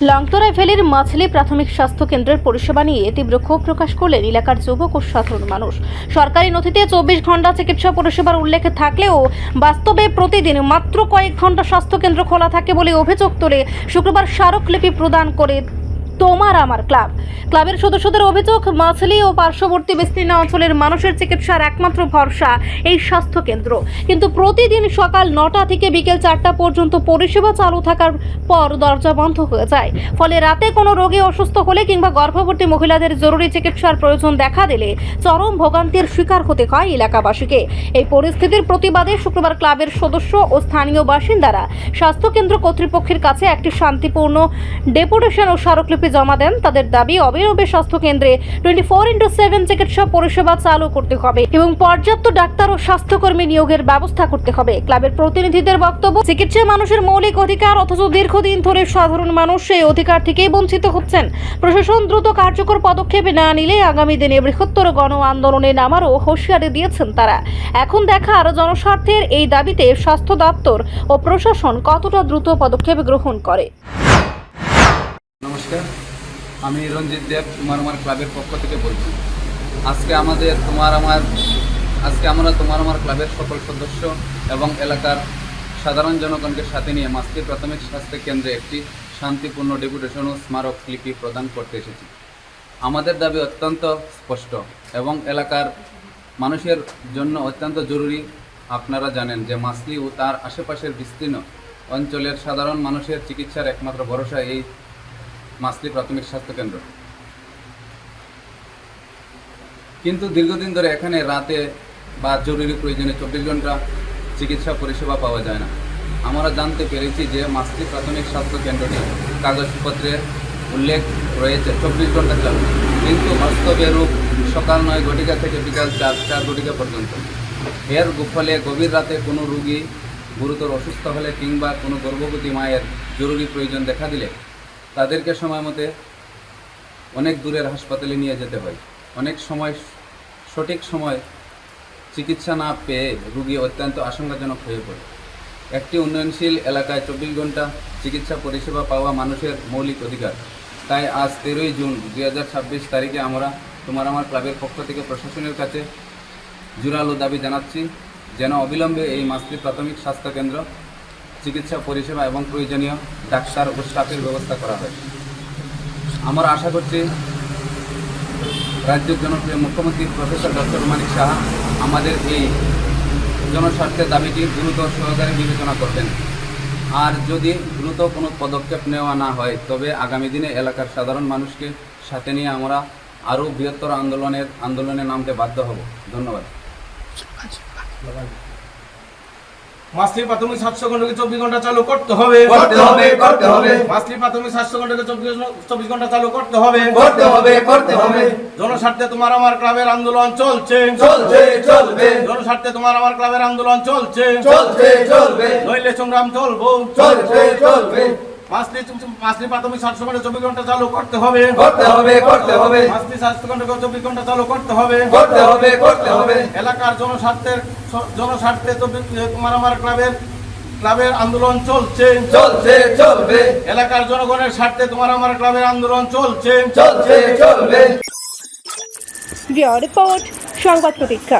লংতরায় ভ্যালির মাছলি প্রাথমিক স্বাস্থ্য কেন্দ্রের পরিষেবা নিয়ে তীব্র ক্ষোভ প্রকাশ করলেন এলাকার যুবক ও সাধারণ মানুষ। সরকারি নথিতে 24 ঘন্টা চিকিৎসা পরিষেবার উল্লেখ থাকলেও বাস্তবে প্রতিদিন মাত্র কয়েক ঘন্টা স্বাস্থ্যকেন্দ্র খোলা থাকে বলে অভিযোগ তুলে শুক্রবার স্মারকলিপি প্রদান করে তোমার আমার ক্লাবের সদস্যদের অভিযোগ, মাছলি ও পার্শ্ববর্তী বিস্তীর্ণ অঞ্চলের মানুষের চিকিৎসার একমাত্র ভরসা এই স্বাস্থ্য কেন্দ্র। কিন্তু প্রতিদিন সকাল 9টা থেকে বিকেল 4টা পর্যন্ত পরিষেবা চালু থাকার পর দরজা বন্ধ হয়ে যায়। ফলে রাতে কোনো রোগী অসুস্থ হলে কিংবা গর্ভবতী মহিলাদের জরুরি চিকিৎসার প্রয়োজন দেখা দিলে চরম ভোগান্তির শিকার হতে হয় এলাকাবাসীকে। এই পরিস্থিতির প্রতিবাদে শুক্রবার ক্লাবের সদস্য ও স্থানীয় বাসিন্দারা স্বাস্থ্যকেন্দ্র কর্তৃপক্ষের কাছে একটি শান্তিপূর্ণ ডেপুটেশন ও স্মারকলিপি জমা দেন। তাদের দাবি, অবিলম্বে স্বাস্থ্যকেন্দ্রে 24/7 চিকিৎসা পরিষেবা চালু করতে হবে এবং পর্যাপ্ত ডাক্তার ও স্বাস্থ্যকর্মী নিয়োগের ব্যবস্থা করতে হবে। ক্লাবের প্রতিনিধিদের বক্তব্য, চিকিৎসা মানুষের মৌলিক অধিকার, অথচ দীর্ঘদিন ধরে সাধারণ মানুষ সেই অধিকার থেকেই বঞ্চিত হচ্ছেন। প্রশাসন দ্রুত কার্যকর পদক্ষেপ না নিলে আগামী দিনে বৃহত্তর গণ আন্দোলনে নামারও হুঁশিয়ারি দিয়েছেন তারা। এখন দেখার জনস্বার্থের এই দাবিতে স্বাস্থ্য দপ্তর ও প্রশাসন কতটা দ্রুত পদক্ষেপ গ্রহণ করে। নমস্কার, আমি রঞ্জিত দেব, তোমার আমার ক্লাবের পক্ষ থেকে বলছি। আজকে আমরা তোমার আমার ক্লাবের সকল সদস্য এবং এলাকার সাধারণ জনগণকে সাথে নিয়ে মাছলি প্রাথমিক স্বাস্থ্য কেন্দ্রে একটি শান্তিপূর্ণ ডেপুটেশন ও স্মারকলিপি প্রদান করতে এসেছি। আমাদের দাবি অত্যন্ত স্পষ্ট এবং এলাকার মানুষের জন্য অত্যন্ত জরুরি। আপনারা জানেন যে মাছলি ও তার আশেপাশের বিস্তীর্ণ অঞ্চলের সাধারণ মানুষের চিকিৎসার একমাত্র ভরসা এই মাছলি প্রাথমিক স্বাস্থ্য কেন্দ্র। কিন্তু দীর্ঘদিন ধরে এখানে রাতে বা জরুরি প্রয়োজনে 24 ঘন্টা চিকিৎসা পরিষেবা পাওয়া যায় না। আমরা জানতে পেরেছি যে মাছলি প্রাথমিক স্বাস্থ্য কেন্দ্রটি কাগজপত্রের উল্লেখ রয়েছে 24 ঘন্টা চালু, কিন্তু বাস্তবে রূপ সকাল 9 ঘটিকা থেকে বিকাল 4 ঘটিকা পর্যন্ত। এর ফলে গভীর রাতে কোনো রোগী গুরুতর অসুস্থ হলে কিংবা কোনো গর্ভবতী মায়ের জরুরি প্রয়োজন দেখা দিলে তাদেরকে সময় মতে অনেক দূরের হাসপাতালে নিয়ে যেতে হয়। অনেক সময় সঠিক সময় চিকিৎসা না পেয়ে রোগী অত্যন্ত আশঙ্কাজনক হয়ে পড়ে। একটি উন্নয়নশীল এলাকায় 24 ঘন্টা চিকিৎসা পরিষেবা পাওয়া মানুষের মৌলিক অধিকার। তাই আজ 13 জুন 2026 তারিখে আমরা তোমার আমার ক্লাবের পক্ষ থেকে প্রশাসনের কাছে জোরালো দাবি জানাচ্ছি যেন অবিলম্বে এই মাছলি প্রাথমিক স্বাস্থ্য কেন্দ্র চিকিৎসা পরিষেবা এবং প্রয়োজনীয় ডাক্তার ও স্টাফের ব্যবস্থা করা হয়। আমরা আশা করছি রাজ্যের জনপ্রিয় মুখ্যমন্ত্রী প্রফেসর ডক্টর মানিক সাহা আমাদের এই জনস্বার্থের দাবিটি দ্রুত সহকারে বিবেচনা করবেন। আর যদি দ্রুত কোনো পদক্ষেপ নেওয়া না হয় তবে আগামী দিনে এলাকার সাধারণ মানুষকে সাথে নিয়ে আমরা আরও বৃহত্তর আন্দোলনে নামতে বাধ্য হব। ধন্যবাদ। মাছলি প্রাথমিক স্বাস্থ্য কেন্দ্রকে 24 ঘন্টা চালু করতে হবে। মাছলি প্রাথমিক স্বাস্থ্য কেন্দ্রকে 24 ঘন্টা চালু করতে হবে। জনস্বার্থে তোমার আমার ক্লাবের আন্দোলন চলছে। জনস্বার্থে তোমার আমার ক্লাবের আন্দোলন চলছে। নইলে সংগ্রাম চলবো। মাছলি প্রাথমিক স্বাস্থ্য কেন্দ্র 24 ঘন্টা চালু করতে হবে। মাছলি স্বাস্থ্য কেন্দ্রকে 24 ঘন্টা চালু করতে হবে। এলাকার জনস্বার্থে তোমার আমার ক্লাবের আন্দোলন চলছে। এলাকার জনগণের স্বার্থে তোমার আমার ক্লাবের আন্দোলন চলছে। রিপোর্ট সংবাদ প্রতীক্ষা।